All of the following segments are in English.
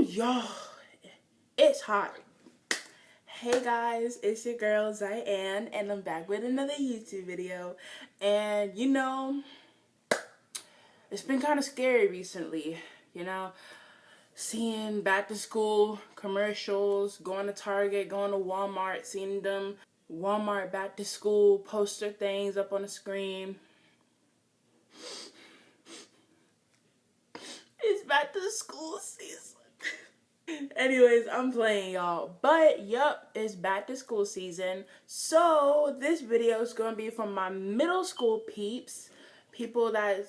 Y'all, it's hot. Hey guys, it's your girl Zian, and I'm back with another YouTube video. And it's been kind of scary recently, seeing back to school commercials, going to Target, going to Walmart, seeing them Walmart back to school poster things up on the screen. It's back to school season. Anyways, I'm playing, y'all. But, yup, it's back to school season. So, this video is going to be from my middle school peeps. People that,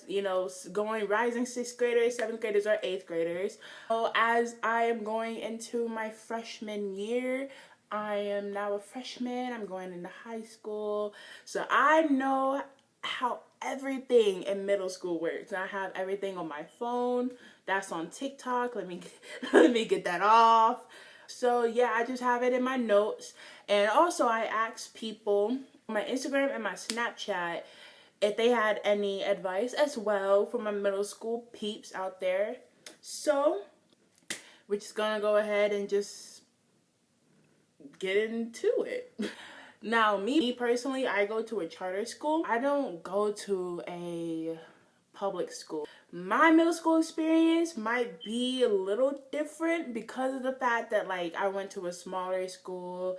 rising 6th graders, 7th graders, or 8th graders. So, as I am going into my freshman year, I am now a freshman. I'm going into high school. So, I know how everything in middle school works. I have everything on my phone. That's on TikTok. Let me get that off. So yeah, I just have it in my notes. And also I asked people on my Instagram and my Snapchat if they had any advice as well for my middle school peeps out there. So we're just gonna go ahead and just get into it. Now, me personally, I go to a charter school. I don't go to a public school. My middle school experience might be a little different because of the fact that, I went to a smaller school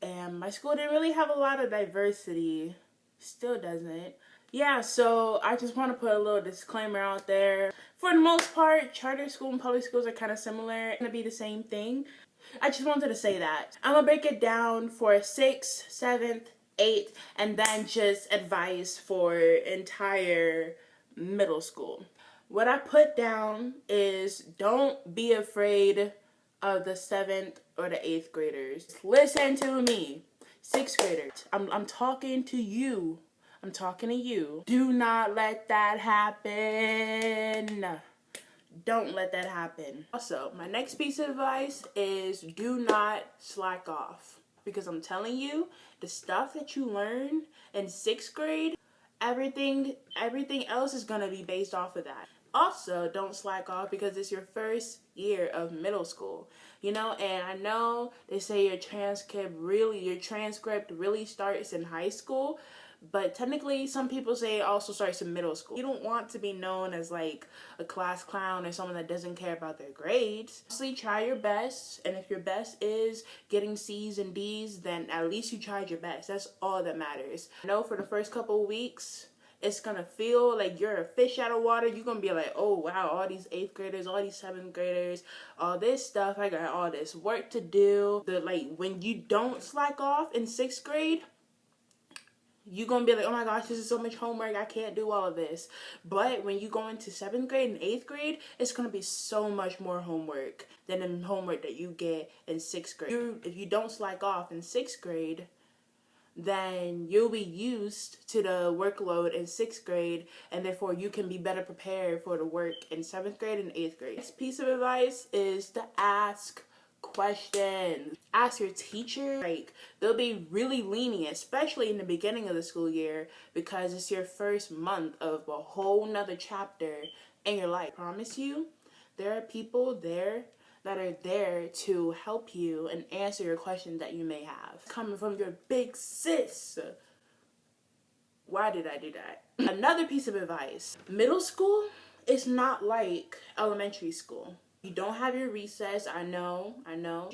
and my school didn't really have a lot of diversity. Still doesn't. Yeah, so I just want to put a little disclaimer out there. For the most part, charter school and public schools are kind of similar. It's going to be the same thing. I just wanted to say that. I'm going to break it down for 6th, 7th, 8th, and then just advice for entire middle school. What I put down is don't be afraid of the 7th or the 8th graders. Listen to me. 6th graders. I'm talking to you. I'm talking to you. Do not let that happen. Don't let that happen. Also, my next piece of advice is do not slack off. Because I'm telling you, the stuff that you learn in 6th grade, everything else is going to be based off of that. Also, don't slack off because it's your first year of middle school. And I know they say your transcript really starts in high school. But technically, some people say it also starts in middle school. You don't want to be known as a class clown or someone that doesn't care about their grades. Honestly, try your best. And if your best is getting C's and D's, then at least you tried your best. That's all that matters. I know for the first couple of weeks, it's going to feel like you're a fish out of water. You're going to be like, oh, wow, all these 8th graders, all these 7th graders, all this stuff. I got all this work to do. When you don't slack off in 6th grade, you're going to be like, oh my gosh, this is so much homework. I can't do all of this. But when you go into 7th grade and 8th grade, it's going to be so much more homework than the homework that you get in 6th grade. If you don't slack off in 6th grade, then you'll be used to the workload in 6th grade, and therefore you can be better prepared for the work in 7th grade and 8th grade. Next piece of advice is to ask questions. Ask your teacher. They'll be really lenient, especially in the beginning of the school year, because it's your first month of a whole nother chapter in your life. I promise you, there are people there that are there to help you and answer your questions that you may have. Coming from your big sis. Why did I do that? Another piece of advice. Middle school is not like elementary school. You don't have your recess. I know.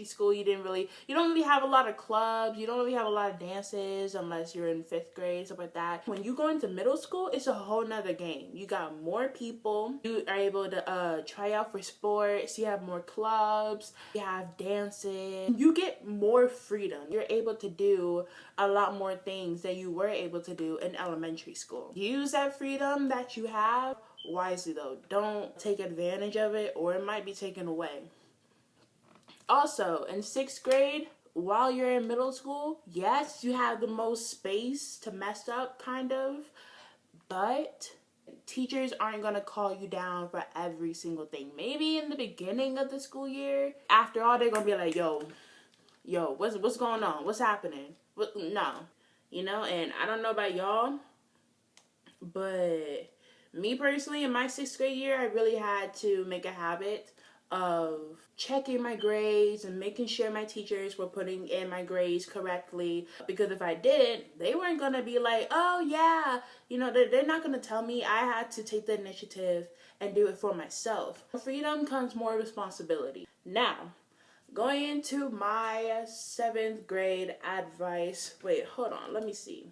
School, you don't really have a lot of clubs. You don't really have a lot of dances unless you're in 5th grade, stuff like that. When you go into middle school, it's a whole nother game. You got more people. You are able to try out for sports. You have more clubs. You have dancing. You get more freedom. You're able to do a lot more things that you were able to do in elementary school. Use that freedom that you have wisely though. Don't take advantage of it or it might be taken away. Also, in 6th grade, while you're in middle school, yes, you have the most space to mess up, kind of, but teachers aren't going to call you down for every single thing. Maybe in the beginning of the school year, after all, they're going to be like, yo, what's going on? What's happening? No. And I don't know about y'all, but me personally, in my 6th grade year, I really had to make a habit of checking my grades and making sure my teachers were putting in my grades correctly. Because if I didn't, they weren't gonna be like, oh yeah, you know, they're not gonna tell me. I had to take the initiative and do it for myself. With freedom comes more responsibility. Now, going into my 7th grade advice. Wait, hold on, let me see.